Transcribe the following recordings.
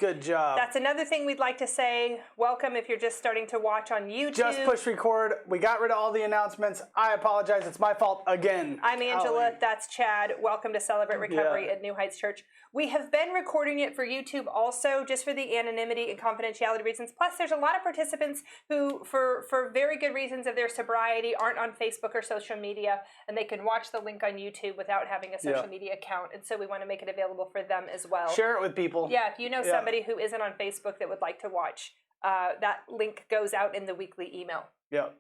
Good job. That's another thing we'd like to say. Welcome if you're just starting to watch on YouTube. Just push record. We got rid of all the announcements. I apologize. It's my fault again. I'm Angela. That's Chad. Welcome to Celebrate Recovery at New Heights Church. We have been recording it for YouTube also, just for the anonymity and confidentiality reasons. Plus, there's a lot of participants who, for very good reasons of their sobriety, aren't on Facebook or social media, and they can watch the link on YouTube without having a social media account. And so we want to make it available for them as well. Share it with people. Yeah, if you know somebody who isn't on Facebook that would like to watch, that link goes out in the weekly email. Yep.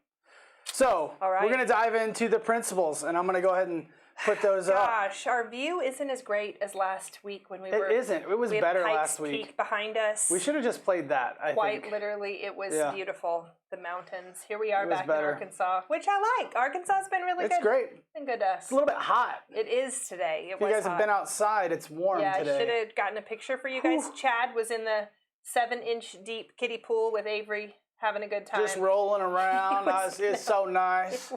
So, we're going to dive into the principles, and I'm going to go ahead and put those up. Gosh, our view isn't as great as last week when we were... It isn't. It was better last week. Pikes Peak behind us. We should have just played that, I think. Quite literally, it was beautiful. The mountains. Here we are back in Arkansas, which I like. Arkansas has been really good. It's great. It's been good to us. It's a little bit hot. It is today. If you guys have been outside, it's warm today. Yeah, I should have gotten a picture for you guys. Chad was in the 7-inch deep kiddie pool with Avery, having a good time. Just rolling around. It's so nice.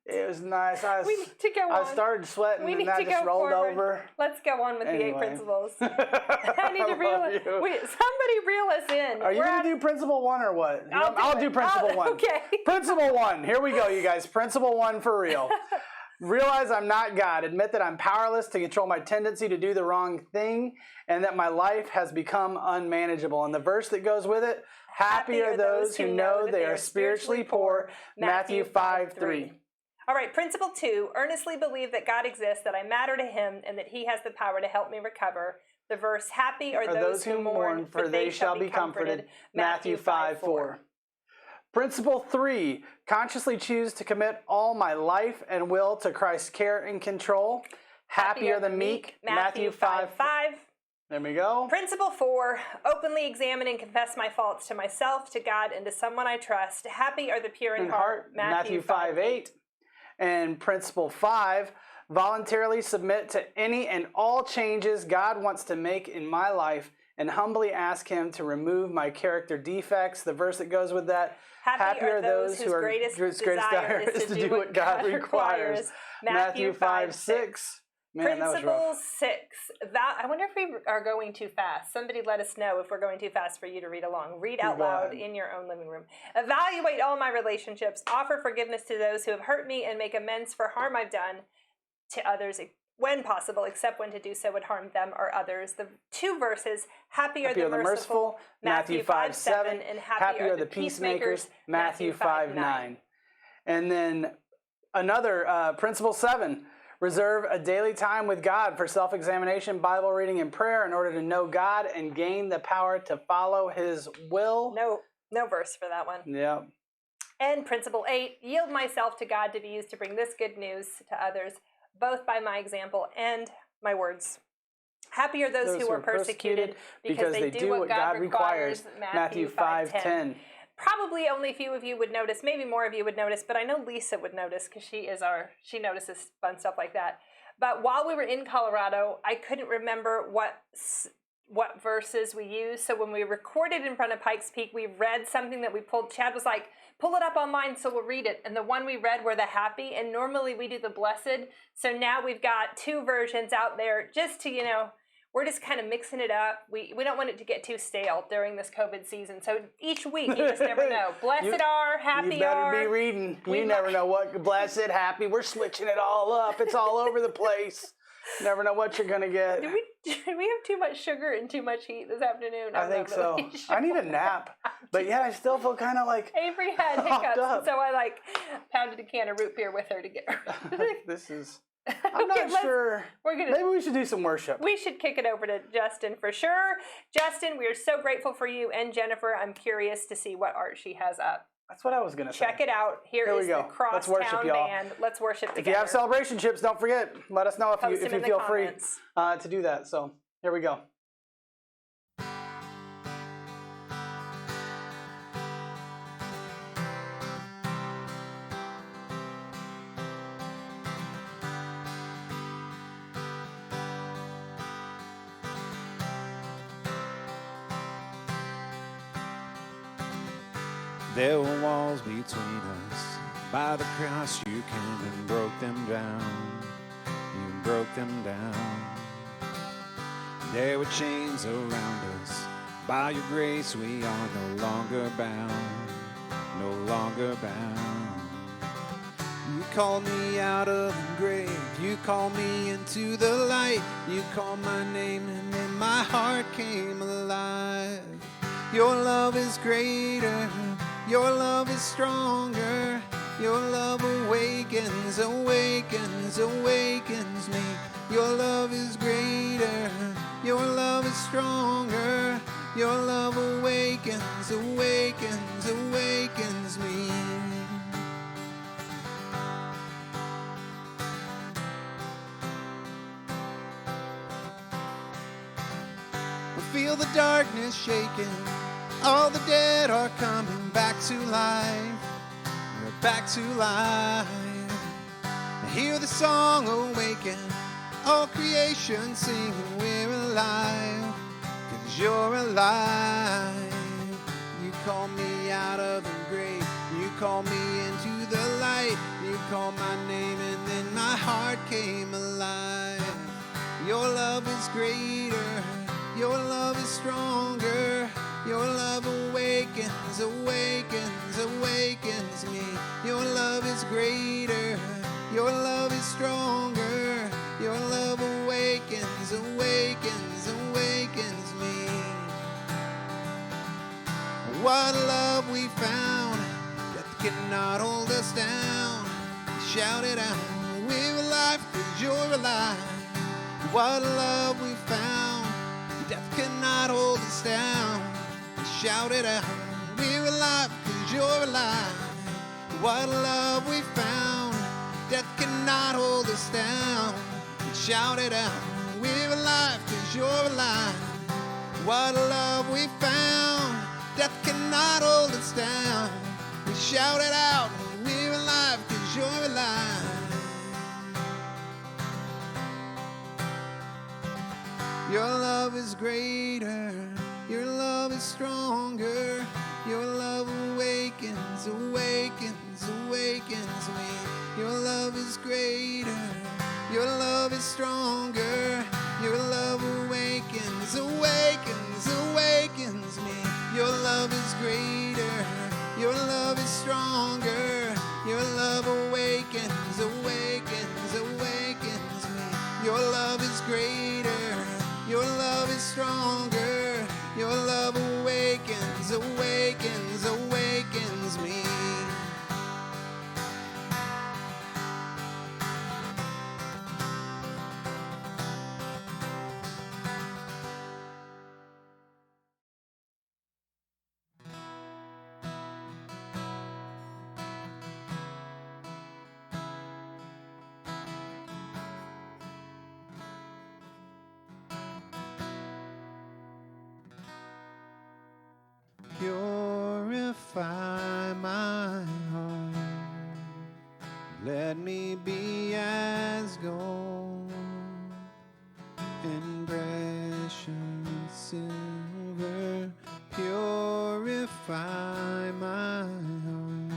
It was nice. We need to go on. I started sweating and I just rolled over. Let's go on with the 8 principles. I need to reel it. Somebody reel us in. Are you going to do principle 1 or what? I'll do principle 1. Okay. Principle 1. Here we go, you guys. Principle 1 for real. Realize I'm not God. Admit that I'm powerless to control my tendency to do the wrong thing and that my life has become unmanageable. And the verse that goes with it, happy are those who know they are spiritually poor, Matthew 5:3. All right, principle 2, earnestly believe that God exists, that I matter to him, and that he has the power to help me recover. The verse, happy are those who mourn, for they shall be comforted, Matthew 5:4. Principle 3, consciously choose to commit all my life and will to Christ's care and control. Happy are the meek, Matthew 5:5. There we go. Principle 4, openly examine and confess my faults to myself, to God, and to someone I trust. Happy are the pure in heart, Matthew 5:8. And principle 5, voluntarily submit to any and all changes God wants to make in my life and humbly ask him to remove my character defects. The verse that goes with that, happy are those whose greatest desire is to do what God requires. Matthew 5:6. Man, Principle 6. I wonder if we are going too fast. Somebody let us know if we're going too fast for you to read along. Read out loud in your own living room. Evaluate all my relationships. Offer forgiveness to those who have hurt me and make amends for harm I've done to others when possible, except when to do so would harm them or others. The 2 verses, happy are the merciful, Matthew 5:7, and happy are the peacemakers, Matthew 5:9. And then another, principle 7, reserve a daily time with God for self-examination, Bible reading, and prayer in order to know God and gain the power to follow his will. No verse for that one. Yeah. And principle 8, yield myself to God to be used to bring this good news to others, both by my example and my words. Happy are those who are persecuted because they do what God requires, Matthew 5:10. Probably only a few of you would notice, maybe more of you would notice, but I know Lisa would notice because she notices fun stuff like that. But while we were in Colorado, I couldn't remember what verses we used. So when we recorded in front of Pikes Peak, we read something that we pulled. Chad was like, pull it up online so we'll read it. And the one we read were the happy, and normally we do the blessed. So now we've got 2 versions out there just to, we're just kind of mixing it up. We don't want it to get too stale during this COVID season. So each week, you just never know. Blessed are, happy are. You better be reading. You never know what blessed, happy. We're switching it all up. It's all over the place. Never know what you're going to get. Did we have too much sugar and too much heat this afternoon? I think so. I need a nap. But yeah, I still feel kind of like Avery had hiccups, so I pounded a can of root beer with her to get her. This is... I'm not sure. Maybe we should do some worship. We should kick it over to Justin for sure. Justin, we are so grateful for you. And Jennifer, I'm curious to see what art she has up. That's what I was going to say. Check it out. Here is the Crosstown Band. Let's worship together. If you have celebration chips, don't forget. Let us know if you feel free to do that. So here we go. There were walls between us. By the cross you came and broke them down. You broke them down. There were chains around us, By your grace we are no longer bound, no longer bound. You called me out of the grave, you called me into the light. You called my name and then my heart came alive. Your love is greater, your love is stronger. Your love awakens, awakens, awakens me. Your love is greater, your love is stronger. Your love awakens, awakens, awakens me. I feel the darkness shaking, all the dead are coming back to life. Back to life. I hear the song awaken, all creation singing, we're alive, 'cause you're alive. You call me out of the grave, you call me into the light. You called my name and then my heart came alive. Your love is greater, your love is stronger. Your love awakens, awakens, awakens me. Your love is greater, your love is stronger. Your love awakens, awakens, awakens me. What love we found, death cannot hold us down. Shout it out, we're alive 'cause you're alive. What love we found, death cannot hold us down. Shout it out, we're alive 'cause you're alive. What love we found, death cannot hold us down. Shout it out, we're alive 'cause you're alive. What love we found, death cannot hold us down. Shout it out, we're alive 'cause you're alive. Your love is greater, your love is stronger. Your love awakens, awakens, awakens me. Your love is greater, your love is stronger. Your love awakens, awakens, awakens me. Your love is greater, your love is stronger. Your love awakens, awakens, awakens me. Your love is greater, your love is stronger. Your love awakens, awakens, awakens me. Purify my heart, let me be as gold and precious silver. Purify my heart,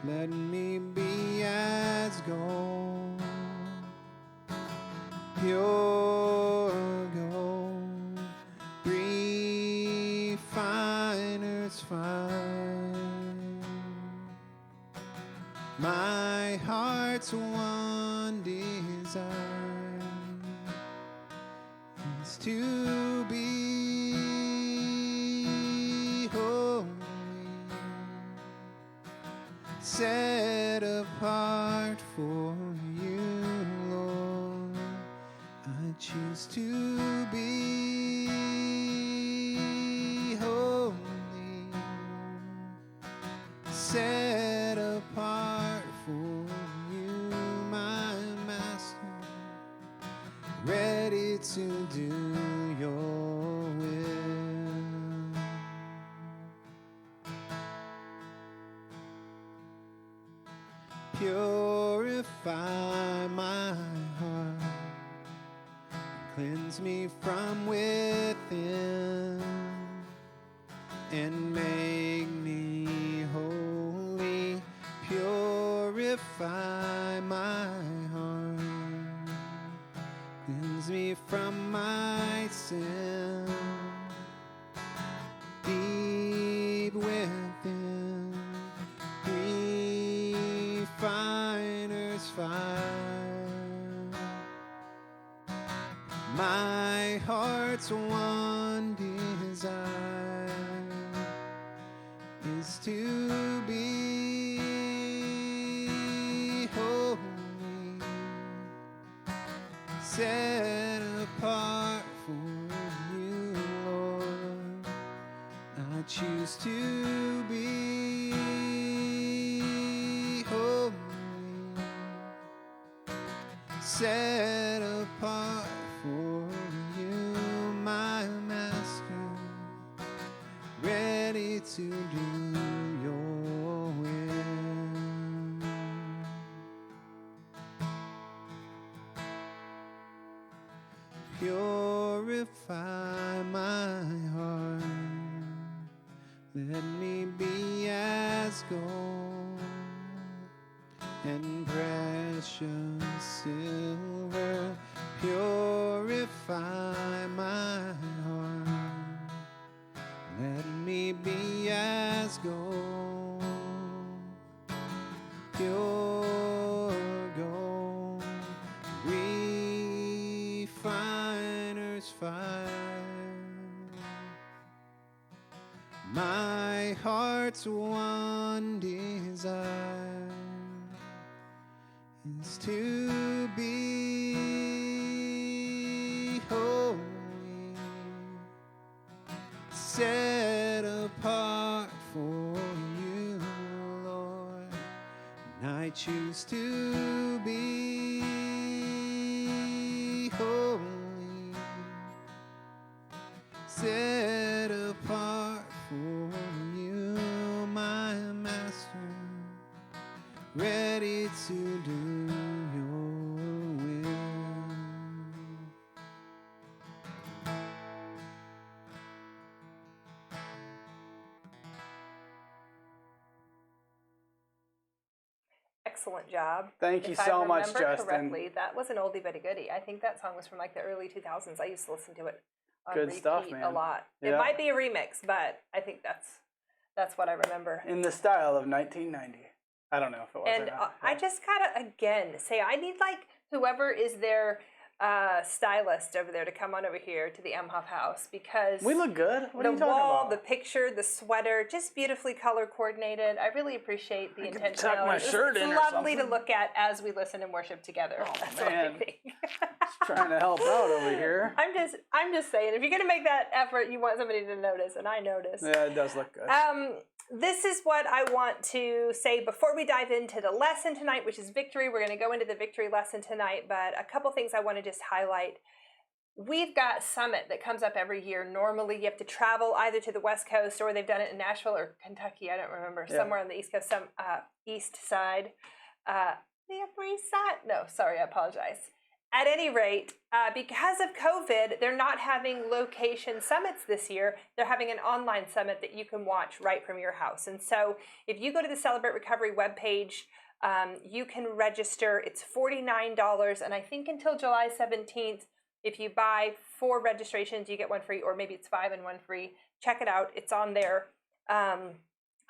let me be as gold, pure gold, refiner's fire. My heart's one desire is to be holy, set apart for you, Lord. I choose to be holy, set apart for you, my Master, ready to do your will. Purify my heart, cleanse me from within, and make me holy. Purify my heart, cleanse me from my sin, one desire is to be holy, set apart for you, Lord. I choose to be holy, set apart for you, my Master, ready to do your will. Purify my heart, let me be as gold and precious silver. Purify my heart, let me be as gold, pure gold, refiner's fire. My heart's one desire is to be holy, set apart for you, Lord. And I choose to be holy, set apart for you, my Master, ready to do your will. Excellent job. Thank you If so I much, remember Justin. correctly, that was an oldie but a goodie. I think that song was from like the early 2000s. I used to listen to it on Good repeat stuff, man. a lot. It Yeah. might be a remix, but I think that's what I remember. In the style of 1990. I don't know if it was And or not. I just gotta again say I need like whoever is their stylist over there to come on over here to the Emhoff house because We look good. What are the you talking wall, about? the picture, the sweater, just beautifully color coordinated. I really appreciate the I could intentionality. tuck my shirt it's in or lovely to something. look at as we listen and worship together. Oh, That's what I man. think. Trying to help out over here. I'm just saying, if you're gonna make that effort, you want somebody to notice, and I notice. Yeah, it does look good. This is what I want to say before we dive into the lesson tonight, which is victory. We're going to go into the victory lesson tonight, but a couple things I want to just highlight. We've got Summit that comes up every year. Normally, you have to travel either to the West Coast or they've done it in Nashville or Kentucky. I don't remember. Yeah. Somewhere on the East Coast, some East Side. The Upper East Side? No, sorry, I apologize. At any rate, because of COVID, they're not having location summits this year. They're having an online summit that you can watch right from your house. And so if you go to the Celebrate Recovery webpage, you can register. It's $49, and I think until July 17th, if you buy 4 registrations, you get 1 free, or maybe it's 5 and 1 free. Check it out. It's on there.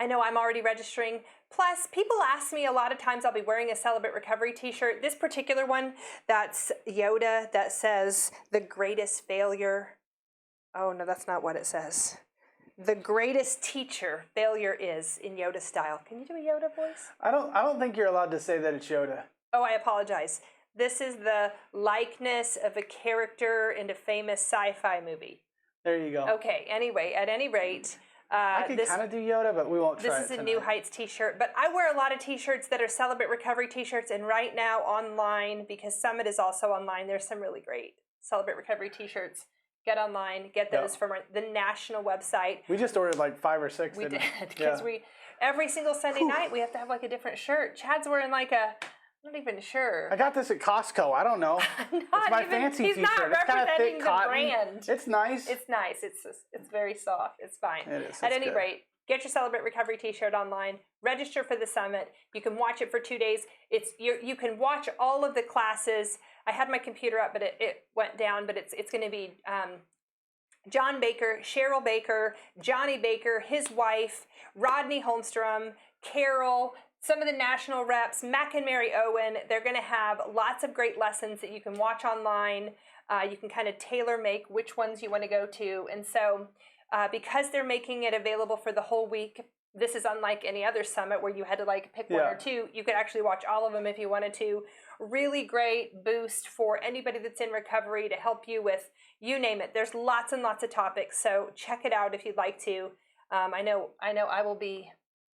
I know I'm already registering. Plus, people ask me a lot of times, I'll be wearing a Celebrate Recovery t-shirt. This particular one, that's Yoda, that says, the greatest failure. Oh, no, that's not what it says. The greatest teacher failure is, in Yoda style. Can you do a Yoda voice? I don't think you're allowed to say that it's Yoda. Oh, I apologize. This is the likeness of a character in a famous sci-fi movie. There you go. Okay, anyway, at any rate... I could kind of do Yoda, but we won't try This is it a New tonight. Heights t-shirt, but I wear a lot of t-shirts that are Celebrate Recovery t-shirts, and right now online, because Summit is also online, there's some really great Celebrate Recovery t-shirts. Get online, get those from the national website. We just ordered like 5 or 6. We didn't did, because Yeah. every single Sunday night, we have to have like a different shirt. Chad's wearing like a, I'm not even sure. I got this at Costco. I don't know. It's my fancy he's t-shirt. not It's kind of representing thick the cotton. brand. It's nice. It's nice. It's very soft. It's fine. It is. At It's any good. rate, get your Celebrate Recovery t-shirt online. Register for the summit. You can watch it for 2 days. You can watch all of the classes. I had my computer up, but it went down. But it's going to be John Baker, Cheryl Baker, Johnny Baker, his wife, Rodney Holmstrom, Carol, some of the national reps, Mac and Mary Owen. They're going to have lots of great lessons that you can watch online. You can kind of tailor make which ones you want to go to. And so because they're making it available for the whole week, this is unlike any other summit where you had to like pick one or two. You could actually watch all of them if you wanted to. Really great boost for anybody that's in recovery to help you with, you name it. There's lots and lots of topics, so check it out if you'd like to. I know I will be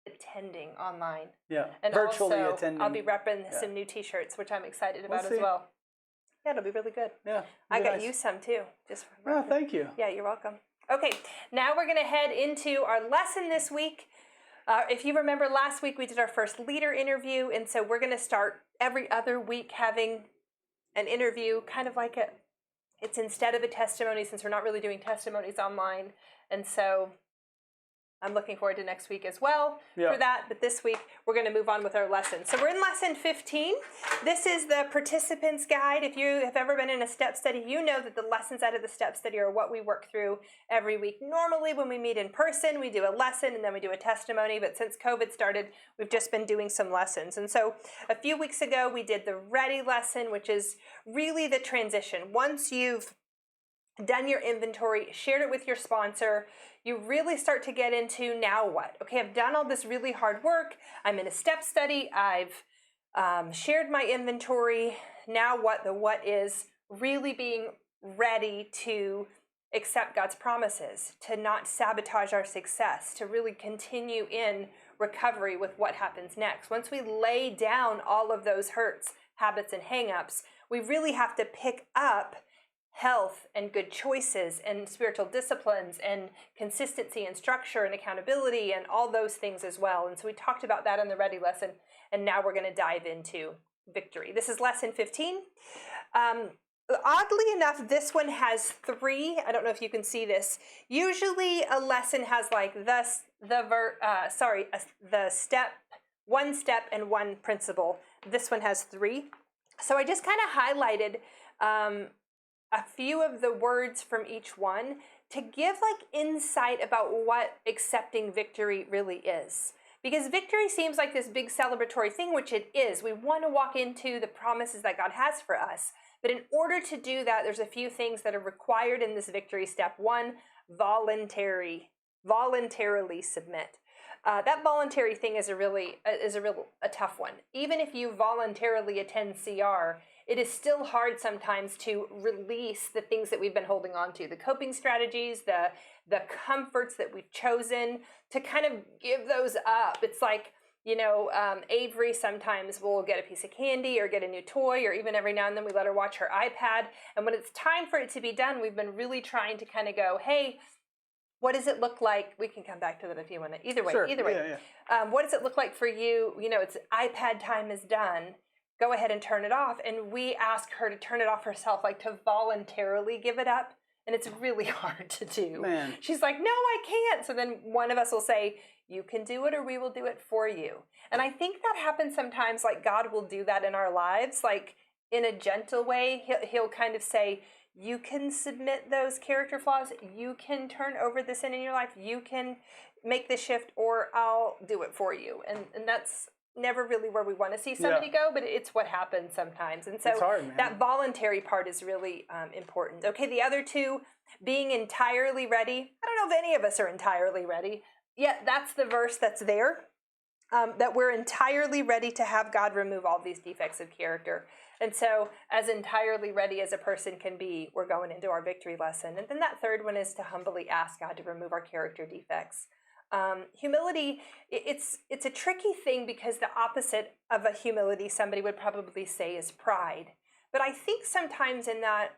attending online. Yeah, and virtually also, attending. I'll be repping some new T-shirts, which I'm excited about as well. Yeah, it'll be really good. Yeah, I got you some too. Just oh, thank you. Yeah, you're welcome. Okay, now we're going to head into our lesson this week. If you remember last week, we did our first leader interview, and so we're going to start every other week having an interview, kind of like it's instead of a testimony, since we're not really doing testimonies online. And so I'm looking forward to next week as well for that. But this week, we're going to move on with our lesson. So we're in lesson 15. This is the participant's guide. If you have ever been in a step study, you know that the lessons out of the step study are what we work through every week. Normally, when we meet in person, we do a lesson and then we do a testimony. But since COVID started, we've just been doing some lessons. And so a few weeks ago, we did the ready lesson, which is really the transition. Once you've done your inventory, shared it with your sponsor, you really start to get into now what? Okay, I've done all this really hard work. I'm in a step study. I've shared my inventory. Now what? The what is really being ready to accept God's promises, to not sabotage our success, to really continue in recovery with what happens next. Once we lay down all of those hurts, habits, and hang-ups, we really have to pick up health and good choices and spiritual disciplines and consistency and structure and accountability and all those things as well. And so we talked about that in the Ready lesson, and now we're going to dive into victory. This is lesson 15. Oddly enough, this one has 3. I don't know if you can see this. Usually a lesson has like the step, one step and one principle. This one has 3. So I just kind of highlighted a few of the words from each one to give like insight about what accepting victory really is. Because victory seems like this big celebratory thing, which it is. We want to walk into the promises that God has for us. But in order to do that, there's a few things that are required in this victory step. 1, voluntarily submit. That voluntary thing is a tough one. Even if you voluntarily attend CR, it is still hard sometimes to release the things that we've been holding on to, the coping strategies, the comforts that we've chosen, to kind of give those up. It's like, Avery sometimes will get a piece of candy or get a new toy, or even every now and then we let her watch her iPad. And when it's time for it to be done, we've been really trying to kind of go, hey, what does it look like? We can come back to that if you want to. Either way. What does it look like for you? It's iPad time is done. Go ahead and turn it off. And we ask her to turn it off herself, like to voluntarily give it up. And it's really hard to do. Man. She's like, no, I can't. So then one of us will say, you can do it or we will do it for you. And I think that happens sometimes, like God will do that in our lives, like in a gentle way. He'll kind of say, you can submit those character flaws. You can turn over the sin in your life. You can make the shift, or I'll do it for you. And that's never really where we want to see somebody go, but it's what happens sometimes. And so it's hard, man. That voluntary part is really important. Okay, the other 2, being entirely ready. I don't know if any of us are entirely ready. Yet that's the verse that's there, that we're entirely ready to have God remove all these defects of character. And so as entirely ready as a person can be, we're going into our victory lesson. And then that 3rd one is to humbly ask God to remove our character defects. Humility, it's a tricky thing, because the opposite of a humility, somebody would probably say, is pride. But I think sometimes in that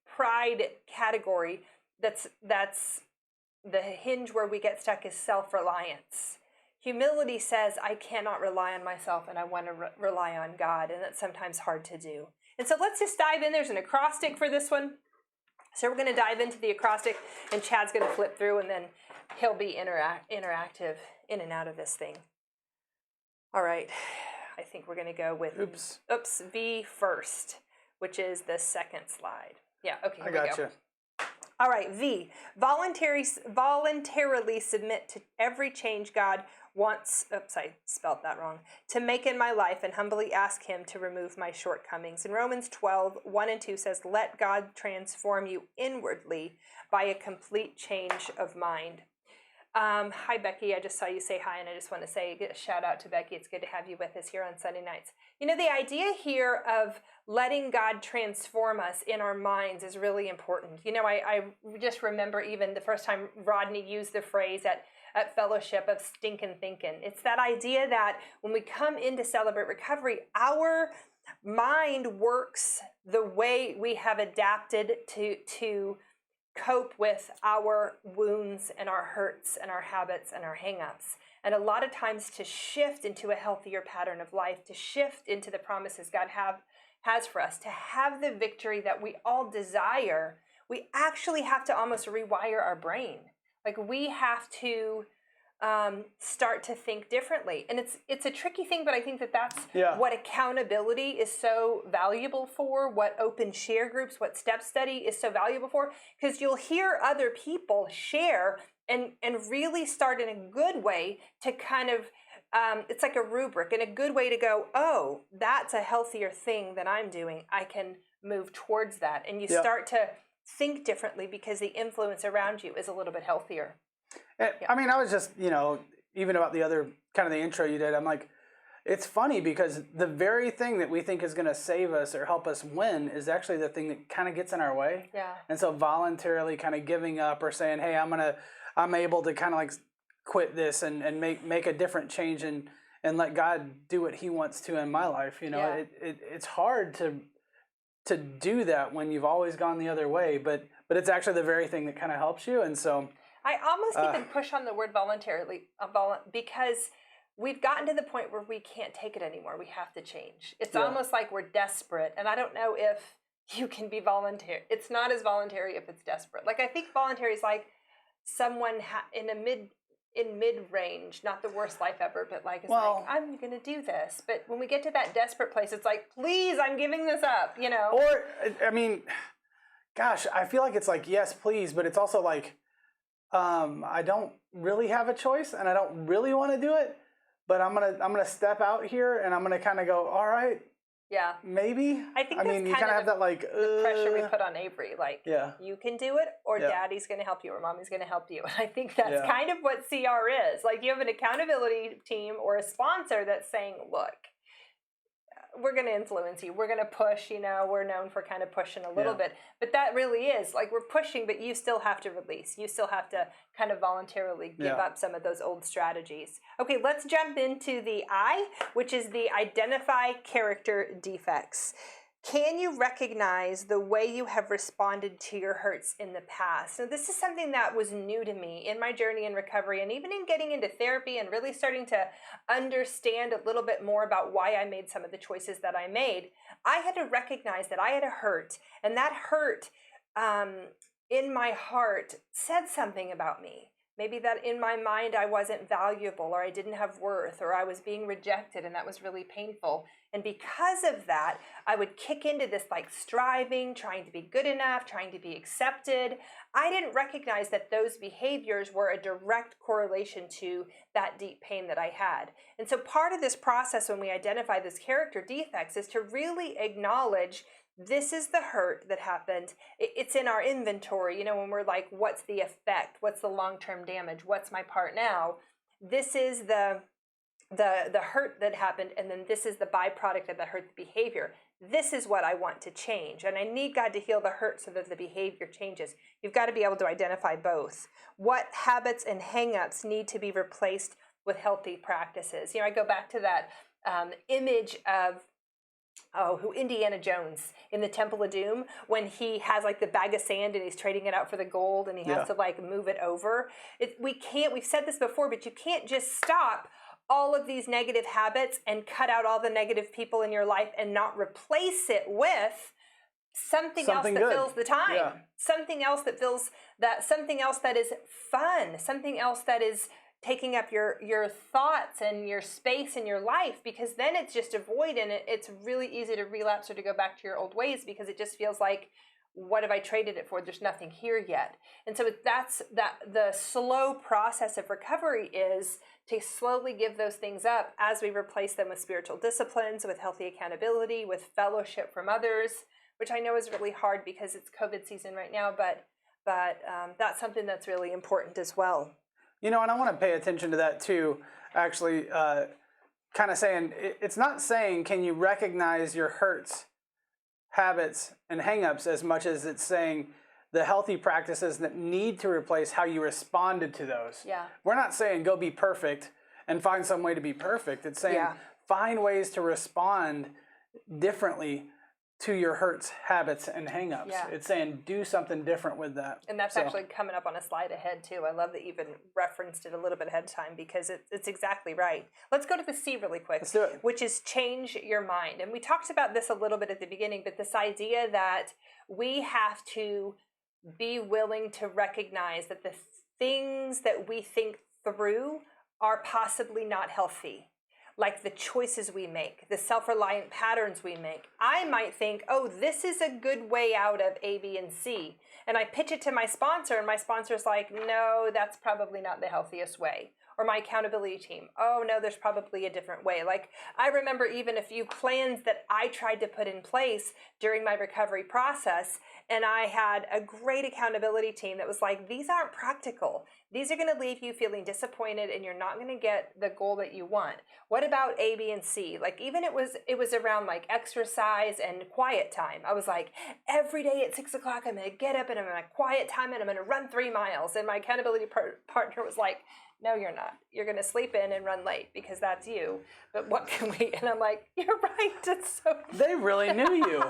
pride category, that's the hinge where we get stuck is self-reliance. Humility says, I cannot rely on myself and I want to rely on God, and that's sometimes hard to do. And so let's just dive in. There's an acrostic for this one. So we're going to dive into the acrostic, and Chad's going to flip through, and then he'll be interactive in and out of this thing. All right. I think we're going to go with V first, which is the 2nd slide. Yeah, okay, here we go. All right, V, voluntarily submit to every change God wants, oops, I spelled that wrong, to make in my life and humbly ask him to remove my shortcomings. In Romans 12:1-2 says, let God transform you inwardly by a complete change of mind. Hi, Becky. I just saw you say hi, and I just want to say a shout out to Becky. It's good to have you with us here on Sunday nights. You know, the idea here of letting God transform us in our minds is really important. You know, I just remember even the first time Rodney used the phrase at fellowship of stinking thinking. It's that idea that when we come in to celebrate recovery, our mind works the way we have adapted to cope with our wounds and our hurts and our habits and our hang-ups. And a lot of times to shift into a healthier pattern of life, to shift into the promises God has for us, to have the victory that we all desire, we actually have to almost rewire our brain. Like we have to start to think differently. And it's a tricky thing, but I think that's what accountability is so valuable for, what open share groups, what step study is so valuable for, because you'll hear other people share and really start in a good way to kind of, it's like a rubric and a good way to go, oh, that's a healthier thing than I'm doing. I can move towards that. And you start to think differently because the influence around you is a little bit healthier. I mean, I was just, even about the other kind of the intro you did, I'm like, it's funny because the very thing that we think is going to save us or help us win is actually the thing that kind of gets in our way. Yeah. And so voluntarily kind of giving up or saying, hey, I'm able to kind of like quit this and make a different change and let God do what he wants to in my life. It's hard to do that when you've always gone the other way, but it's actually the very thing that kind of helps you. And so I almost even push on the word voluntarily because we've gotten to the point where we can't take it anymore. We have to change. It's almost like we're desperate. And I don't know if you can be voluntary. It's not as voluntary if it's desperate. Like I think voluntary is like someone in mid-range, not the worst life ever, but like, it's like, I'm going to do this. But when we get to that desperate place, it's like, please, I'm giving this up, Or, I mean, gosh, I feel like it's like, yes, please, but it's also like, I don't really have a choice and I don't really want to do it, but I'm gonna step out here and I'm gonna kind of go, all right, yeah, maybe. I think you kind of have that like the pressure we put on Avery, like you can do it, or Daddy's gonna help you, or Mommy's gonna help you. And I think that's kind of what CR is. Like you have an accountability team or a sponsor that's saying, look, we're going to influence you. We're going to push, we're known for kind of pushing a little bit, but that really is like we're pushing, but you still have to release. You still have to kind of voluntarily give up some of those old strategies. Okay, let's jump into the I, which is the identify character defects. Can you recognize the way you have responded to your hurts in the past? So this is something that was new to me in my journey in recovery and even in getting into therapy and really starting to understand a little bit more about why I made some of the choices that I made. I had to recognize that I had a hurt, and that hurt in my heart said something about me. Maybe that in my mind I wasn't valuable, or I didn't have worth, or I was being rejected, and that was really painful. And because of that, I would kick into this like striving, trying to be good enough, trying to be accepted. I didn't recognize that those behaviors were a direct correlation to that deep pain that I had. And so part of this process when we identify these character defects is to really acknowledge this is the hurt that happened. It's in our inventory, when we're like, what's the effect? What's the long-term damage? What's my part now? This is the hurt that happened, and then this is the byproduct of the hurt, the behavior. This is what I want to change, and I need God to heal the hurt so that the behavior changes. You've got to be able to identify both. What habits and hang-ups need to be replaced with healthy practices? I go back to that image of Indiana Jones in the Temple of Doom, when he has like the bag of sand and he's trading it out for the gold and he has to like move it over. We've said this before, but you can't just stop all of these negative habits and cut out all the negative people in your life and not replace it with something else that fills the time, something else that fills that, something else that is fun, something else that is taking up your thoughts and your space in your life, because then it's just a void and it's really easy to relapse or to go back to your old ways, because it just feels like what have I traded it for? There's nothing here yet. And so that's the slow process of recovery is to slowly give those things up as we replace them with spiritual disciplines, with healthy accountability, with fellowship from others, which I know is really hard because it's COVID season right now, but that's something that's really important as well. You know, and I want to pay attention to that too, actually, kind of saying, it's not saying can you recognize your hurts, habits, and hangups as much as it's saying the healthy practices that need to replace how you responded to those. Yeah. We're not saying go be perfect and find some way to be perfect. It's saying find ways to respond differently to your hurts, habits, and hangups. Yeah. It's saying do something different with that. And that's actually coming up on a slide ahead too. I love that you even referenced it a little bit ahead of time because it's exactly right. Let's go to the C really quick, Let's do it. Which is change your mind. And we talked about this a little bit at the beginning, but this idea that we have to be willing to recognize that the things that we think through are possibly not healthy. Like the choices we make, the self-reliant patterns we make. I might think, oh, this is a good way out of A, B, and C. And I pitch it to my sponsor, and my sponsor's like, no, that's probably not the healthiest way. Or my accountability team, oh, no, there's probably a different way. Like, I remember even a few plans that I tried to put in place during my recovery process, and I had a great accountability team that was like, these aren't practical. These are going to leave you feeling disappointed and you're not going to get the goal that you want. What about A, B, and C? Like even it was around like exercise and quiet time. I was like, every day at 6 o'clock, I'm going to get up and I'm going to quiet time and I'm going to run 3 miles. And my accountability partner was like, no, you're not. You're going to sleep in and run late because that's you. But what can we? And I'm like, you're right. It's so true. They really knew you.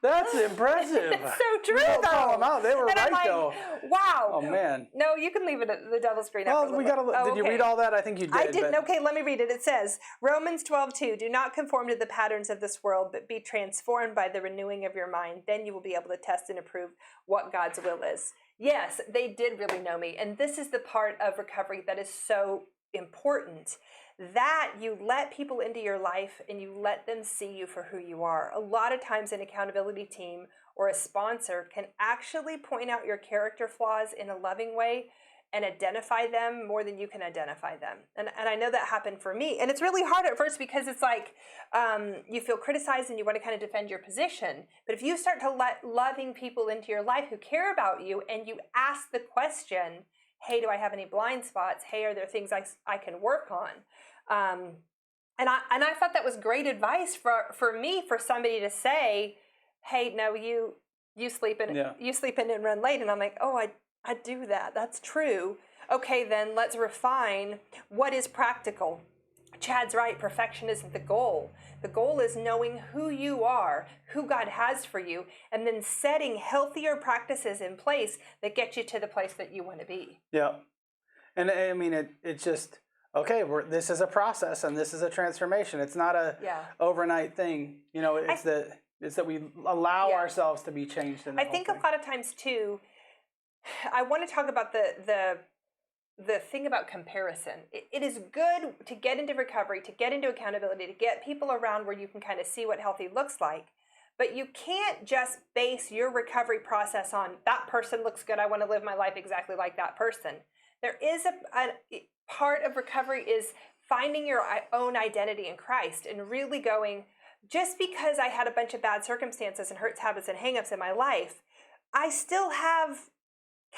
That's impressive. It's so true, Don't though. call them out. They were And right, I'm like, though. wow. Oh, man. No, you can leave it at the devil's screen. Well, we got to. Did you read all that? I think you did. I didn't. Okay, let me read it. It says, Romans 12:2, do not conform to the patterns of this world, but be transformed by the renewing of your mind. Then you will be able to test and approve what God's will is. Yes, they did really know me. And this is the part of recovery that is so important, that you let people into your life and you let them see you for who you are. A lot of times an accountability team or a sponsor can actually point out your character flaws in a loving way and identify them more than you can identify them. And I know that happened for me. And it's really hard at first because it's like you feel criticized and you want to kind of defend your position. But if you start to let loving people into your life who care about you and you ask the question, hey, do I have any blind spots? Hey, are there things I can work on? And I thought that was great advice for me, for somebody to say, hey, no, you sleep in and run late. And I'm like, oh, I do that. That's true. Okay, then let's refine what is practical. Chad's right. Perfection isn't the goal. The goal is knowing who you are, who God has for you, and then setting healthier practices in place that get you to the place that you want to be. Yeah. And I mean, it's just, okay, this is a process and this is a transformation. It's not a overnight thing. You know, it's that we allow ourselves to be changed. In the I think a lot of times too, I want to talk about the thing about comparison. It is good to get into recovery, to get into accountability, to get people around where you can kind of see what healthy looks like. But you can't just base your recovery process on that person looks good, I want to live my life exactly like that person. There is a part of recovery is finding your own identity in Christ and really going, just because I had a bunch of bad circumstances and hurts, habits, and hangups in my life, I still have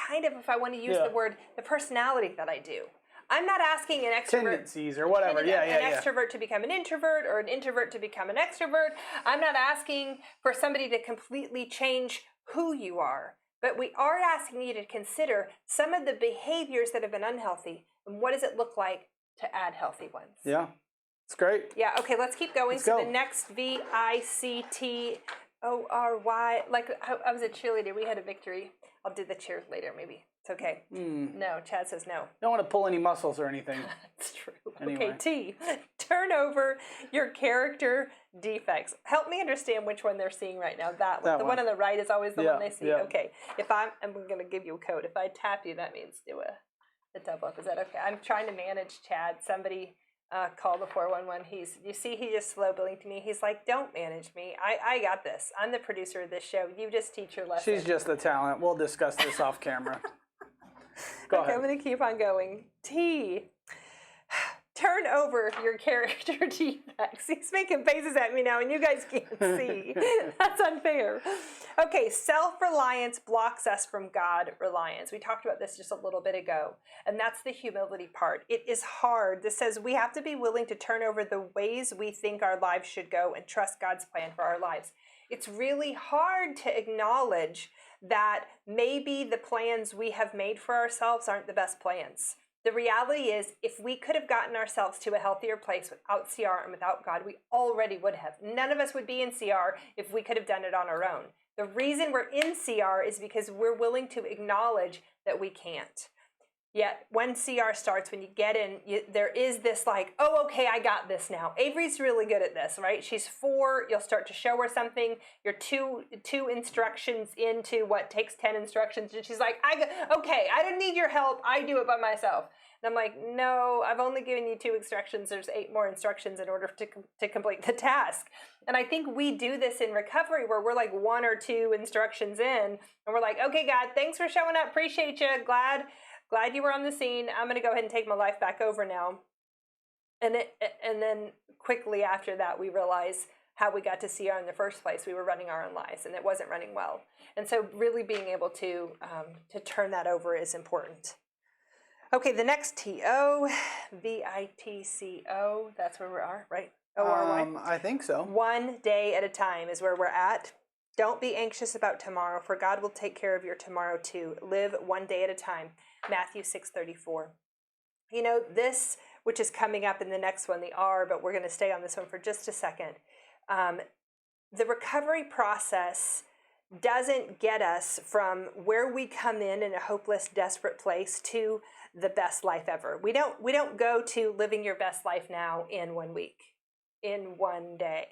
kind of, if I want to use the word, the personality that I do. I'm not asking an extrovert tendencies or whatever. An extrovert to become an introvert or an introvert to become an extrovert. I'm not asking for somebody to completely change who you are, but we are asking you to consider some of the behaviors that have been unhealthy and what does it look like to add healthy ones. Yeah, it's great. Yeah. Okay, let's keep going. Let's go. The next VICTORY, like I was a cheerleader. We had a victory. I'll do the cheers later, maybe. It's okay. No, Chad says no. Don't want to pull any muscles or anything. That's true. Anyway. Okay, T. Turn over your character defects. Help me understand which one they're seeing right now. That one. The one on the right is always the one they see. Yeah. Okay. If I'm going to give you a code. If I tap you, that means do a double up. Is that okay? I'm trying to manage Chad. Somebody call the 411. You see, he just slow blinked me. He's like, don't manage me. I got this. I'm the producer of this show. You just teach your lesson. She's just the talent. We'll discuss this off camera. Go ahead. I'm going to keep on going. T. Turn over your character defects. He's making faces at me now, and you guys can't see. That's unfair. Okay, self-reliance blocks us from God-reliance. We talked about this just a little bit ago, and that's the humility part. It is hard. This says we have to be willing to turn over the ways we think our lives should go and trust God's plan for our lives. It's really hard to acknowledge that maybe the plans we have made for ourselves aren't the best plans. The reality is, if we could have gotten ourselves to a healthier place without CR and without God, we already would have. None of us would be in CR if we could have done it on our own. The reason we're in CR is because we're willing to acknowledge that we can't. Yet when CR starts, when you get in, there is this like, oh, okay, I got this now. Avery's really good at this, right? She's 4. You'll start to show her something. You're two instructions into what takes 10 instructions. And she's like, okay, I don't need your help. I do it by myself. And I'm like, no, I've only given you 2 instructions. There's 8 more instructions in order to complete the task. And I think we do this in recovery where we're like 1 or 2 instructions in. And we're like, okay, God, thanks for showing up. Appreciate you. Glad you were on the scene. I'm going to go ahead and take my life back over now. And then quickly after that, we realize how we got to CR in the first place. We were running our own lives, and it wasn't running well. And so really being able to turn that over is important. Okay, the next T-O, V-I-T-C-O, that's where we are, right? O-R-Y. I think so. One day at a time is where we're at. Don't be anxious about tomorrow, for God will take care of your tomorrow too. Live one day at a time. Matthew 6:34. You know, this, which is coming up in the next one, the R, but we're going to stay on this one for just a second. The recovery process doesn't get us from where we come in a hopeless, desperate place to the best life ever. We don't go to living your best life now in 1 week, in 1 day,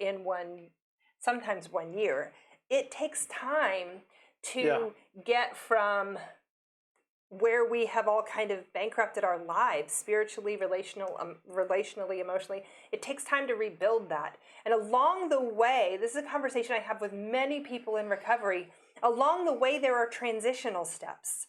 sometimes 1 year. It takes time to get from where we have all kind of bankrupted our lives, spiritually, relationally, emotionally. It takes time to rebuild that. And along the way, this is a conversation I have with many people in recovery, along the way there are transitional steps.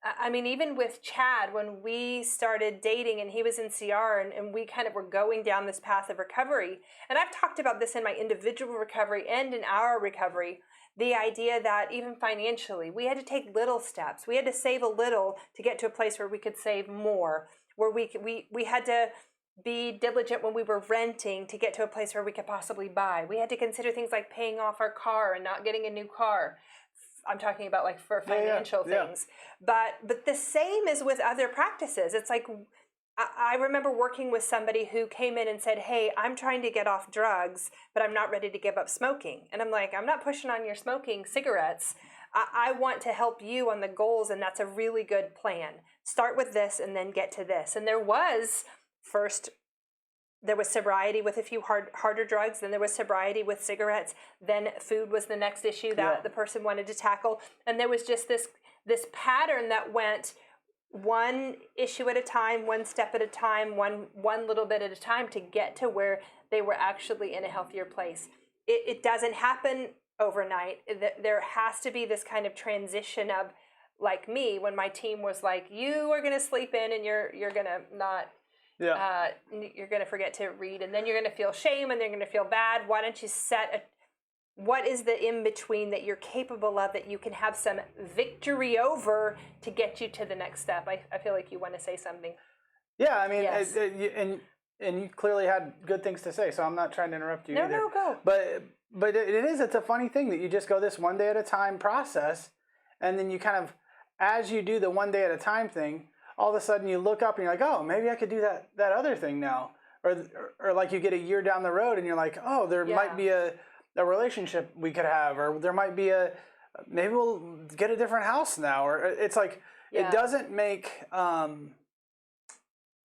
I mean, even with Chad, when we started dating and he was in CR and we kind of were going down this path of recovery, and I've talked about this in my individual recovery and in our recovery, the idea that even financially, we had to take little steps. We had to save a little to get to a place where we could save more, where we had to be diligent when we were renting to get to a place where we could possibly buy. We had to consider things like paying off our car and not getting a new car. I'm talking about like for financial things. But the same is with other practices. It's like, I remember working with somebody who came in and said, hey, I'm trying to get off drugs, but I'm not ready to give up smoking. And I'm like, I'm not pushing on your smoking cigarettes. I want to help you on the goals, and that's a really good plan. Start with this and then get to this. And there was sobriety with a few harder drugs, then there was sobriety with cigarettes, then food was the next issue that the person wanted to tackle. And there was just this pattern that went one issue at a time, one step at a time, one little bit at a time to get to where they were actually in a healthier place. It doesn't happen overnight. There has to be this kind of transition of, like me, when my team was like, you are going to sleep in and you're going to not, you're going to forget to read, and then you're going to feel shame and then you're going to feel bad. Why don't you what is the in-between that you're capable of that you can have some victory over to get you to the next step? I feel like you want to say something. Yeah, I mean, yes. And you clearly had good things to say, so I'm not trying to interrupt you either. No, go. But it's a funny thing that you just go this one day at a time process, and then you kind of, as you do the one day at a time thing, all of a sudden you look up and you're like, oh, maybe I could do that other thing now. Or like you get a year down the road and you're like, oh, there might be a relationship we could have, or there might be maybe we'll get a different house now. Or it's like, it doesn't make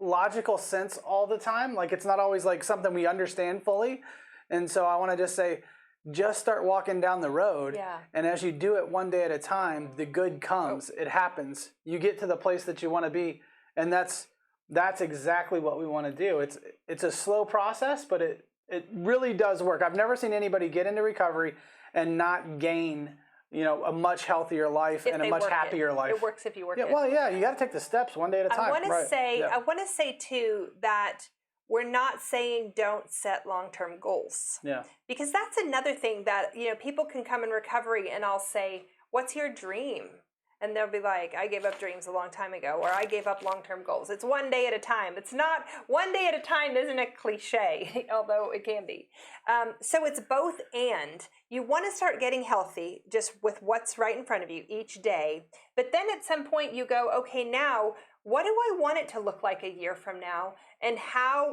logical sense all the time. Like, it's not always like something we understand fully. And so I want to just say, just start walking down the road. Yeah. And as you do it one day at a time, the good comes. It happens. You get to the place that you want to be. And that's that's exactly what we want to do. It's a slow process, but it really does work. I've never seen anybody get into recovery and not gain, a much healthier life and a much happier life. It works if you work it. Well, yeah, you got to take the steps one day at a time. I want to say too that we're not saying don't set long-term goals. Yeah. Because that's another thing that, people can come in recovery and I'll say, "What's your dream?" And they'll be like, "I gave up dreams a long time ago," or "I gave up long-term goals." It's one day at a time. It's not, one day at a time isn't a cliche, although it can be. So it's both and. You want to start getting healthy just with what's right in front of you each day. But then at some point you go, okay, now what do I want it to look like a year from now? And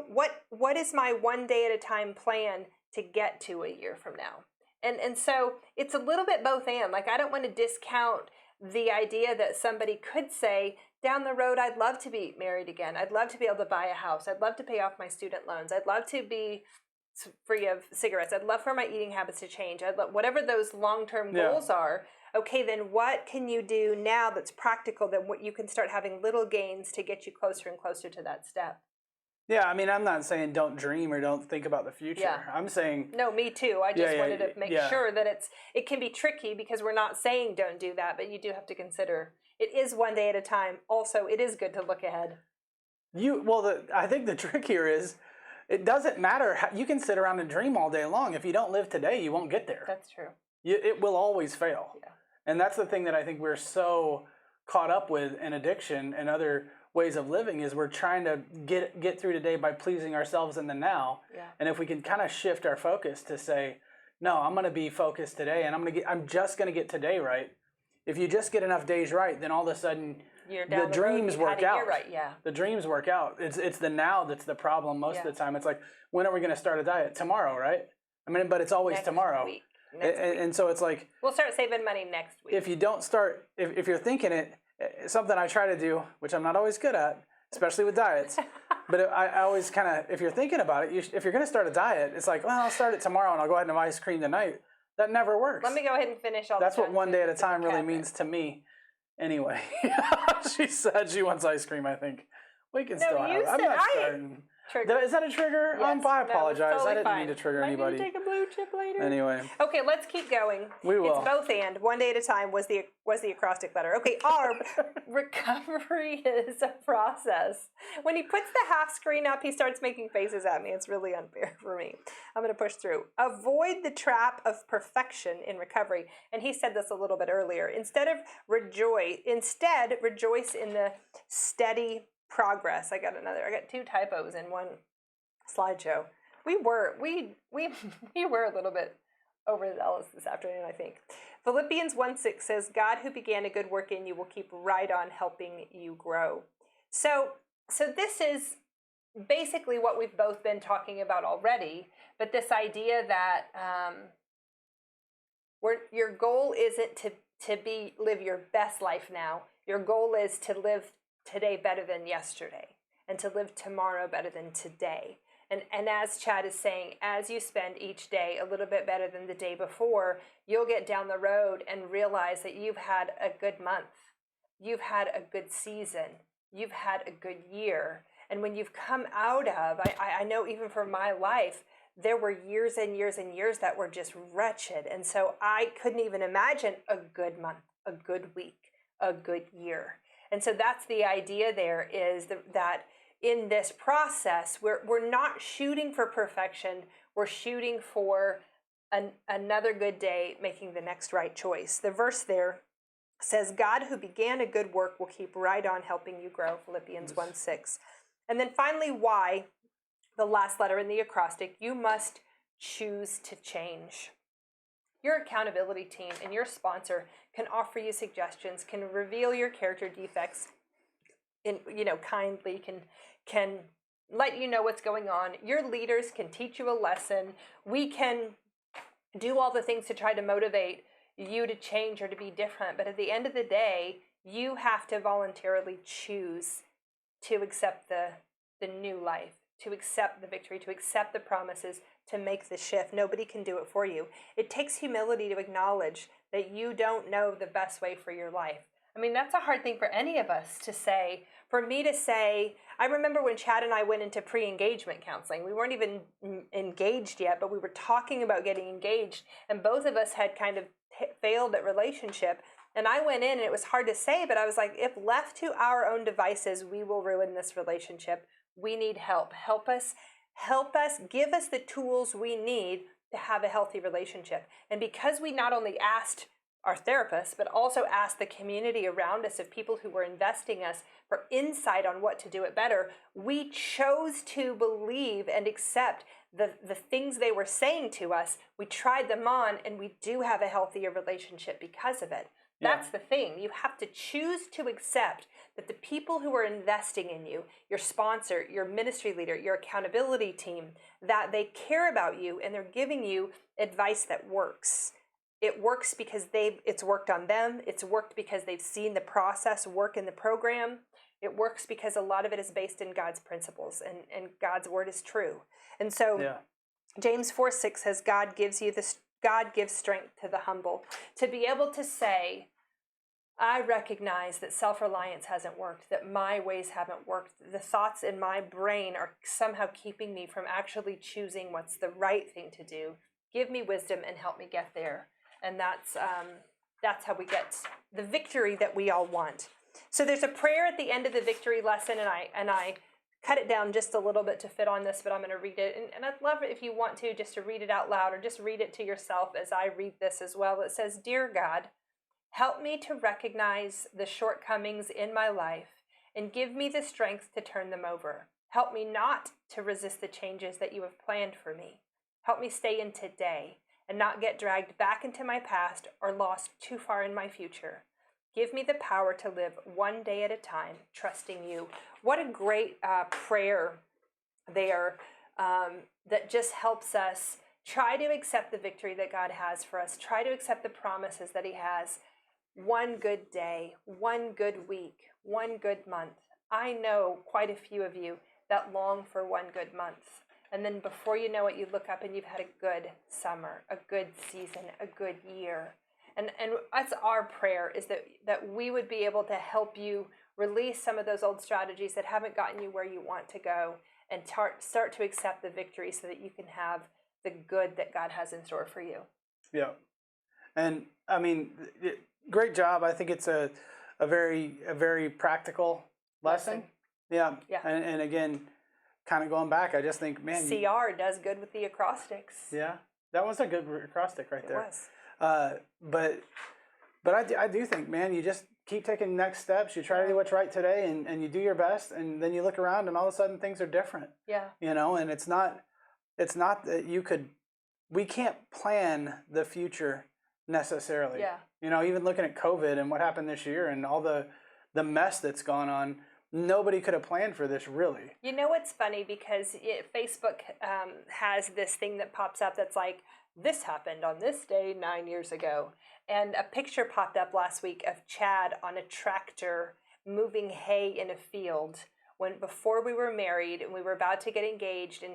what is my one day at a time plan to get to a year from now? And so it's a little bit both and. Like, I don't want to discount the idea that somebody could say, down the road, I'd love to be married again. I'd love to be able to buy a house. I'd love to pay off my student loans. I'd love to be free of cigarettes. I'd love for my eating habits to change. Whatever those long-term goals are, okay, then what can you do now that's practical, that what you can start having little gains to get you closer and closer to that step? Yeah, I mean, I'm not saying don't dream or don't think about the future. Yeah. I'm saying... No, me too. I just wanted to make sure that it can be tricky, because we're not saying don't do that, but you do have to consider it is one day at a time. Also, it is good to look ahead. I think the trick here is it doesn't matter. You can sit around and dream all day long. If you don't live today, you won't get there. That's true. It will always fail. Yeah. And that's the thing that I think we're so caught up with in addiction and other ways of living, is we're trying to get through today by pleasing ourselves in the now. Yeah. And if we can kind of shift our focus to say, no, I'm going to be focused today, and I'm just going to get today right. If you just get enough days right, then all of a sudden the dreams work out. Right, yeah. The dreams work out. It's the now that's the problem most of the time. It's like, when are we going to start a diet? Tomorrow, right? I mean, but it's always Next tomorrow. Week. And so it's like, we'll start saving money next week. If you don't start, if you're thinking it, something I try to do, which I'm not always good at, especially with diets, but I always kind of, if you're thinking about it, if you're going to start a diet, it's like, well, I'll start it tomorrow and I'll go ahead and have ice cream tonight. That never works. Let me go ahead and finish all. That's what one day at a time really means to me. Anyway, she said she wants ice cream. I think we can still have it. I'm not starting. Is that a trigger? Yes, I apologize. Totally I didn't mean to trigger anybody. Take a blue chip later. Anyway. Okay, let's keep going. We will. It's both and. One day at a time was the acrostic letter. Okay, R. Recovery is a process. When he puts the half screen up, he starts making faces at me. It's really unfair for me. I'm going to push through. Avoid the trap of perfection in recovery. And he said this a little bit earlier. Instead, rejoice in the steady progress. I got two typos in one slideshow. We were a little bit overzealous this afternoon, I think. Philippians 1:6 says, "God who began a good work in you will keep right on helping you grow." So this is basically what we've both been talking about already, but this idea that your goal isn't to live your best life now. Your goal is to live today better than yesterday, and to live tomorrow better than today. And as Chad is saying, as you spend each day a little bit better than the day before, you'll get down the road and realize that you've had a good month. You've had a good season. You've had a good year. And when you've come out of, I know even for my life, there were years and years and years that were just wretched. And so I couldn't even imagine a good month, a good week, a good year. And so that's the idea there, is that in this process, we're not shooting for perfection. We're shooting for another good day, making the next right choice. The verse there says, "God who began a good work will keep right on helping you grow," Philippians 1:6. And then finally, Y, the last letter in the acrostic, you must choose to change. Your accountability team and your sponsor can offer you suggestions, can reveal your character defects kindly, can let you know what's going on. Your leaders can teach you a lesson. We can do all the things to try to motivate you to change or to be different. But at the end of the day, you have to voluntarily choose to accept the new life, to accept the victory, to accept the promises, to make the shift. Nobody can do it for you. It takes humility to acknowledge that you don't know the best way for your life. I mean, that's a hard thing for any of us to say. For me to say, I remember when Chad and I went into pre-engagement counseling. We weren't even engaged yet, but we were talking about getting engaged, and both of us had kind of failed at relationship. And I went in, and it was hard to say, but I was like, if left to our own devices, we will ruin this relationship. We need help. Help us, give us the tools we need to have a healthy relationship. And because we not only asked our therapist, but also asked the community around us of people who were investing us for insight on what to do it better, we chose to believe and accept the things they were saying to us. We tried them on, and we do have a healthier relationship because of it. That's the thing. You have to choose to accept that the people who are investing in you, your sponsor, your ministry leader, your accountability team, that they care about you and they're giving you advice that works. It works because it's worked on them. It's worked because they've seen the process work in the program. It works because a lot of it is based in God's principles, and God's word is true. And so James 4:6 says, God gives strength to the humble. To be able to say, I recognize that self-reliance hasn't worked, that my ways haven't worked. The thoughts in my brain are somehow keeping me from actually choosing what's the right thing to do. Give me wisdom and help me get there. And that's how we get the victory that we all want. So there's a prayer at the end of the victory lesson, and I cut it down just a little bit to fit on this, but I'm going to read it. And I'd love it if you want to, just to read it out loud or just read it to yourself as I read this as well. It says, Dear God, help me to recognize the shortcomings in my life and give me the strength to turn them over. Help me not to resist the changes that you have planned for me. Help me stay in today and not get dragged back into my past or lost too far in my future. Give me the power to live one day at a time, trusting you. What a great prayer there that just helps us try to accept the victory that God has for us. Try to accept the promises that he has. One good day, one good week, one good month. I know quite a few of you that long for one good month. And then before you know it, you look up and you've had a good summer, a good season, a good year. And that's our prayer, is that we would be able to help you release some of those old strategies that haven't gotten you where you want to go, and start to accept the victory so that you can have the good that God has in store for you. Yeah. And I mean, great job. I think it's a very practical lesson. Yeah. And again, kind of going back, I just think, man, CR does good with the acrostics. Yeah, that was a good acrostic right there. It was. But I do think, man, you just keep taking next steps. You try to do what's right today, and you do your best, and then you look around, and all of a sudden things are different. Yeah. You know, and it's not that we can't plan the future necessarily. Yeah. You know, even looking at COVID and what happened this year and all the mess that's gone on, nobody could have planned for this, really. You know what's funny? Because Facebook has this thing that pops up that's like, this happened on this day 9 years ago. And a picture popped up last week of Chad on a tractor moving hay in a field before we were married and we were about to get engaged, and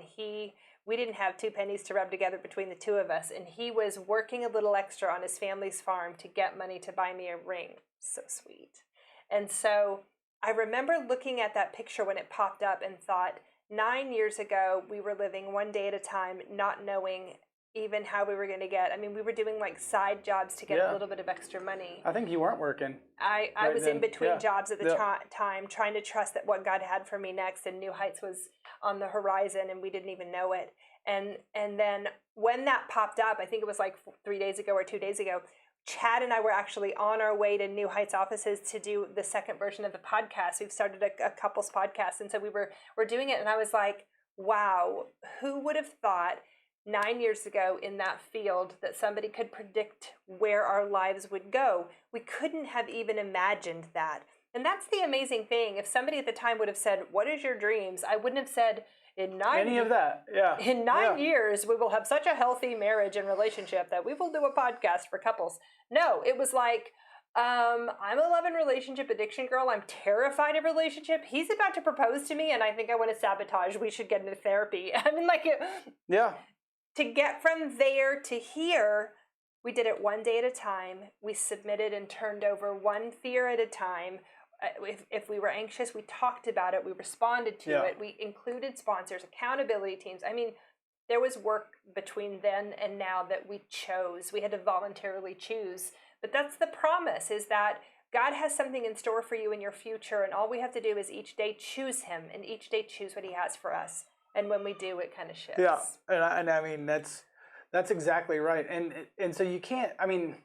we didn't have 2 pennies to rub together between the two of us, and he was working a little extra on his family's farm to get money to buy me a ring. So sweet. And so I remember looking at that picture when it popped up and thought, 9 years ago, we were living one day at a time, not knowing even how we were going to get. I mean, we were doing like side jobs to get a little bit of extra money. I think you weren't working. I was in between jobs at the time, trying to trust that what God had for me next, and New Heights was on the horizon, and we didn't even know it. And then when that popped up, I think it was like 3 days ago or 2 days ago, Chad and I were actually on our way to New Heights offices to do the second version of the podcast. We've started a couples podcast, and so we're doing it, and I was like, wow, who would have thought 9 years ago in that field that somebody could predict where our lives would go? We couldn't have even imagined that. And that's the amazing thing. If somebody at the time would have said, what is your dreams? I wouldn't have said, in 9 years, we will have such a healthy marriage and relationship that we will do a podcast for couples. No, it was like, I'm a love and relationship addiction girl. I'm terrified of relationship. He's about to propose to me, and I think I want to sabotage. We should get into therapy. I mean, to get from there to here, we did it one day at a time. We submitted and turned over one fear at a time. If we were anxious, we talked about it, we responded to it, we included sponsors, accountability teams. I mean, there was work between then and now that we chose. We had to voluntarily choose. But that's the promise, is that God has something in store for you in your future, and all we have to do is each day choose him, and each day choose what he has for us. And when we do, it kind of shifts. Yeah, and I mean, that's exactly right. And so you can't, I mean,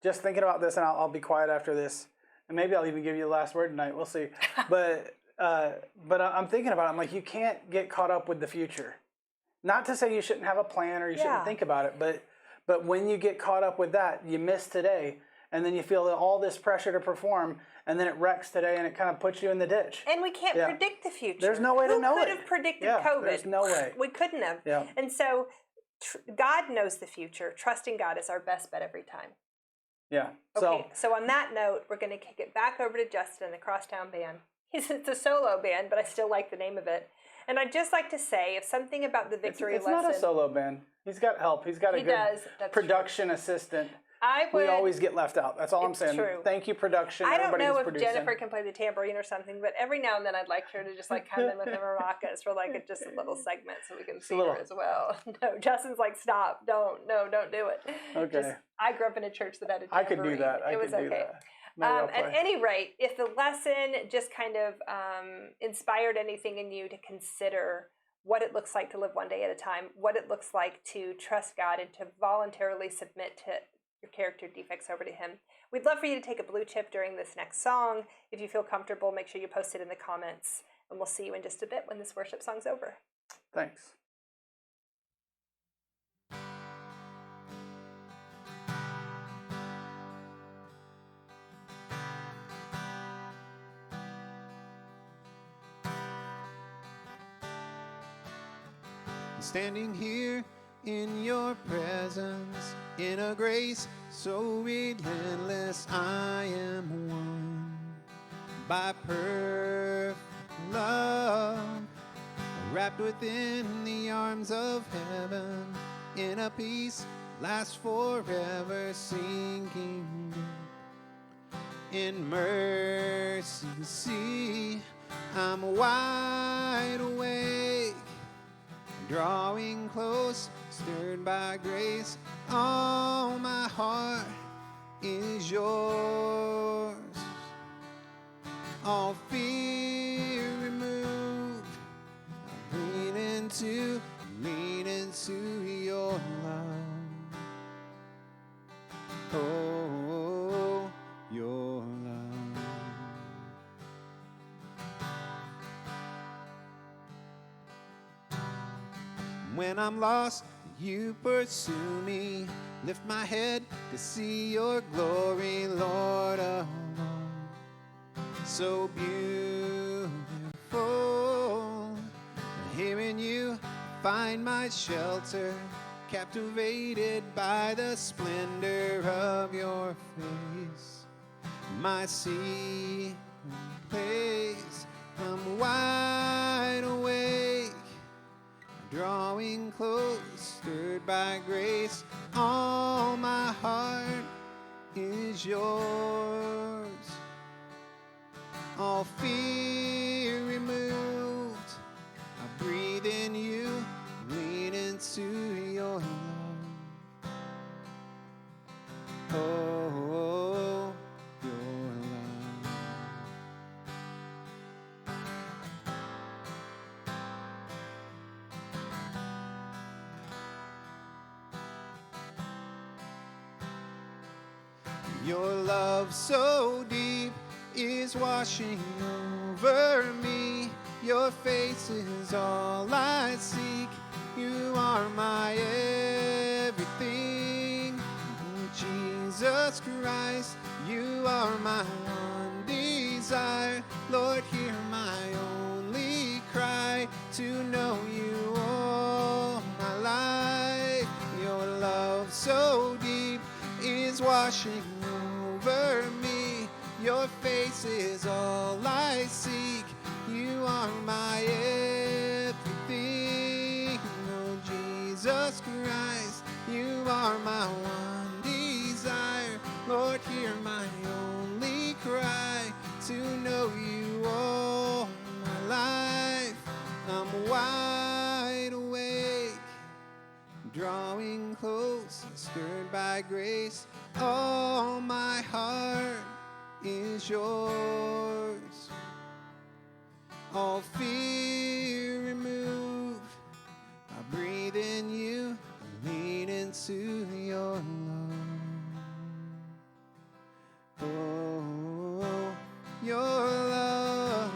just thinking about this, and I'll be quiet after this, and maybe I'll even give you the last word tonight. We'll see. But I'm thinking about it. I'm like, you can't get caught up with the future. Not to say you shouldn't have a plan or you shouldn't think about it, but when you get caught up with that, you miss today, and then you feel all this pressure to perform, and then it wrecks today, and it kind of puts you in the ditch. And we can't predict the future. There's no way to know it. Who could have predicted COVID? There's no way. We couldn't have. Yeah. And so God knows the future. Trusting God is our best bet every time. Yeah. Okay, so on that note, we're going to kick it back over to Justin and the Crosstown Band. It's a solo band, but I still like the name of it. And I'd just like to say, if something about the victory it's lesson... It's not a solo band. He's got help. He's got a good production assistant. We always get left out. That's all I'm saying. True. Thank you, production. I don't know if producing. Jennifer can play the tambourine or something, but every now and then I'd like her to just like come in with the maracas for like just a little segment so we can see her as well. No, Justin's like, stop, don't do it. Okay. I grew up in a church that had a tambourine. I could do that. It was okay. At any rate, if the lesson just kind of inspired anything in you to consider what it looks like to live one day at a time, what it looks like to trust God and to voluntarily submit to your character defects over to him. We'd love for you to take a blue chip during this next song. If you feel comfortable, make sure you post it in the comments, and we'll see you in just a bit when this worship song's over. Thanks. Standing here in your presence, in a grace so relentless, I am won by perfect love, wrapped within the arms of heaven, in a peace lasts forever, sinking deep in mercy. See, I'm wide awake, drawing close, stirred by grace. All my heart is yours. All fear removed. Lean into your love. Oh, your love. When I'm lost, you pursue me. Lift my head to see your glory, Lord alone. So beautiful. Here in you, find my shelter, captivated by the splendor of your face. My secret place, I'm wide awake, drawing close, stirred by grace. All my heart is yours. All fear removed. I breathe in you, lean into your love. Oh, your love. Your love so deep is washing over me. Your face is all I seek. You are my everything. Jesus Christ, you are my one desire. Lord, hear my only cry, to know you all my life. Your love so deep is washing over me. Your face is all I seek. You are my everything. Oh, Jesus Christ, you are my one desire. Lord, hear my only cry, thy grace. All my heart is yours. All fear removed. I breathe in you, lean into your love. Oh, your love.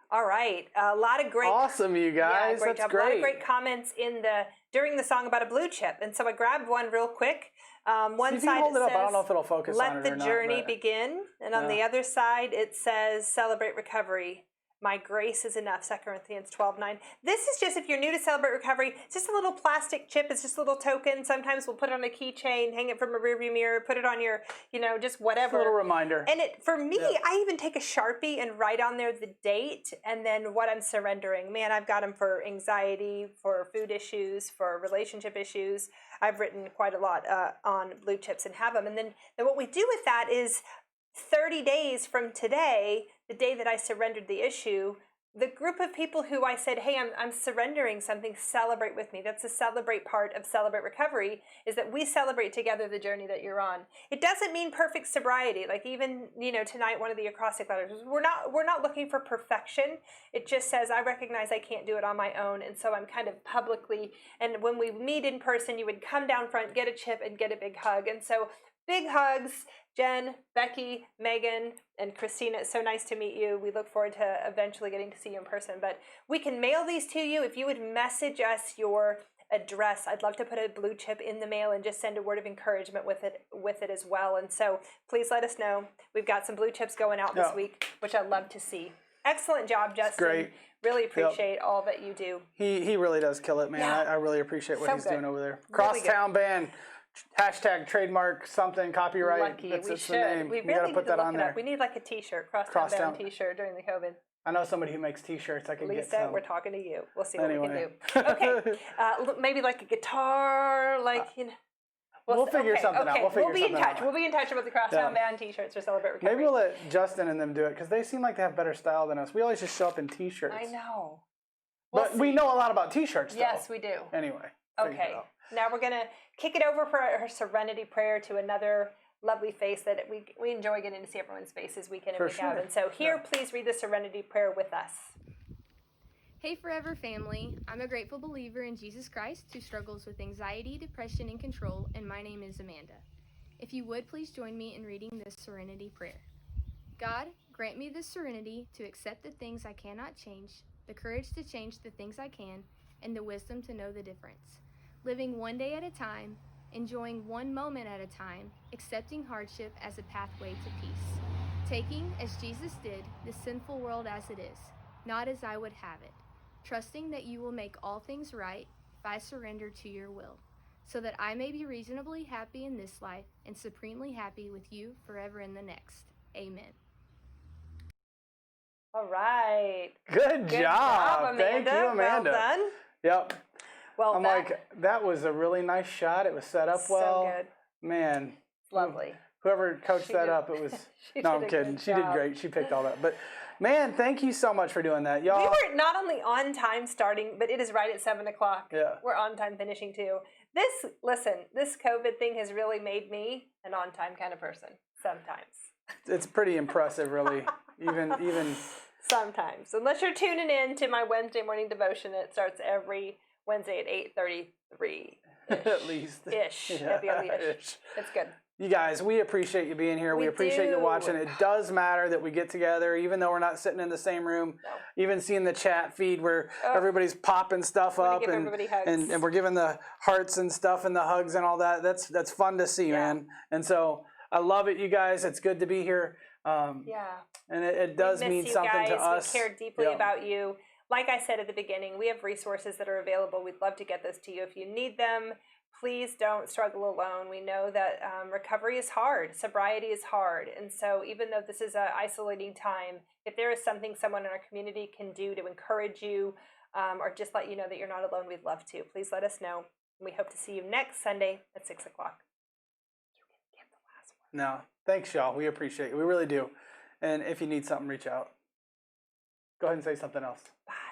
All right, a lot of great. Awesome, you guys. Great That's job. great. A lot of great comments during the song about a blue chip, and so I grabbed one real quick. One See if you side hold it says, up. I don't know if it'll focus on "Let it the or not, journey but- begin," and on the other side it says, "Celebrate recovery. My grace is enough." 2 Corinthians 12:9. This is just, if you're new to Celebrate Recovery, it's just a little plastic chip. It's just a little token. Sometimes we'll put it on a keychain, hang it from a rearview mirror, put it on your, just whatever. Just a little reminder. And for me, I even take a Sharpie and write on there the date and then what I'm surrendering. Man, I've got them for anxiety, for food issues, for relationship issues. I've written quite a lot on blue chips and have them. And then what we do with that is 30 days from today, the day that I surrendered the issue, the group of people who I said, hey, I'm surrendering something, celebrate with me. That's the celebrate part of Celebrate Recovery, is that we celebrate together the journey that you're on. It doesn't mean perfect sobriety. Like even, tonight, one of the acrostic letters, we're not looking for perfection. It just says, I recognize I can't do it on my own. And so I'm kind of publicly, and when we meet in person, you would come down front, get a chip and get a big hug. And so big hugs, Jen, Becky, Megan, and Christina. It's so nice to meet you. We look forward to eventually getting to see you in person. But we can mail these to you. If you would message us your address, I'd love to put a blue chip in the mail and just send a word of encouragement with it as well. And so please let us know. We've got some blue chips going out this week, which I'd love to see. Excellent job, Justin. Great. Really appreciate all that you do. He really does kill it, man. Yeah. I really appreciate what So he's good. doing over there. Really Crosstown band. Hashtag trademark something copyright. Lucky. That's We the should. name. We You really gotta need put to that look on it there. up. We need like a T-shirt, Crosstown Crosstown. Bound T-shirt during the COVID. I know somebody who makes T-shirts. I can get Lisa, some. we're talking to you. We'll see what Anyway. we can do. Okay, maybe like a guitar, We'll figure something out. We'll be in something touch. out. We'll be in touch about the Crosstown Band T-shirts for Celebrate Recovery. Maybe we'll let Justin and them do it because they seem like they have better style than us. We always just show up in T-shirts. I know. But we know a lot about T-shirts, though. Yes, we do. Anyway. figure it Okay. out. Now we're gonna kick it over for our Serenity Prayer to another lovely face that we enjoy getting to see everyone's faces week in and For week out. sure. And so here, please read the Serenity Prayer with us. Hey Forever family, I'm a grateful believer in Jesus Christ who struggles with anxiety, depression, and control, and my name is Amanda. If you would, please join me in reading this Serenity Prayer. God, grant me the serenity to accept the things I cannot change, the courage to change the things I can, and the wisdom to know the difference. Living one day at a time, enjoying one moment at a time, accepting hardship as a pathway to peace. Taking, as Jesus did, the sinful world as it is, not as I would have it. Trusting that you will make all things right if I surrender to your will, so that I may be reasonably happy in this life and supremely happy with you forever in the next. Amen. All right. Good job. Amanda. Thank you, Amanda. Well done. Yep. Well, I'm like, that was a really nice shot. It was set up well. So good. Man. Lovely. Whoever coached She that did- up, it was. she No, did I'm a kidding. good She did job. great. She picked all that. But man, thank you so much for doing that, y'all. We were not only on time starting, but it is right at 7 o'clock. Yeah. We're on time finishing too. This COVID thing has really made me an on time kind of person. Sometimes. It's pretty impressive, really. even. Sometimes. Unless you're tuning in to my Wednesday morning devotion, it starts every Wednesday at 8:33. At least. Ish. Yeah, It'll be on the ish. ish. It's good. You guys, we appreciate you being here. We appreciate you do. watching. It does matter that we get together, even though we're not sitting in the same room. No. Even seeing the chat feed where everybody's popping stuff We're gonna up give and, everybody hugs. and we're giving the hearts and stuff and the hugs and all that. That's fun to see, Yeah. man. And so I love it, you guys. It's good to be here. Yeah. And it does We miss mean you something guys. to us. We care deeply Yeah. about you. Like I said at the beginning, we have resources that are available. We'd love to get those to you if you need them. Please don't struggle alone. We know that recovery is hard. Sobriety is hard. And so even though this is an isolating time, if there is something someone in our community can do to encourage you or just let you know that you're not alone, we'd love to. Please let us know. We hope to see you next Sunday at 6 o'clock. You can get the last one. No, thanks, y'all. We appreciate it. We really do. And if you need something, reach out. Go ahead and say something else. Bye.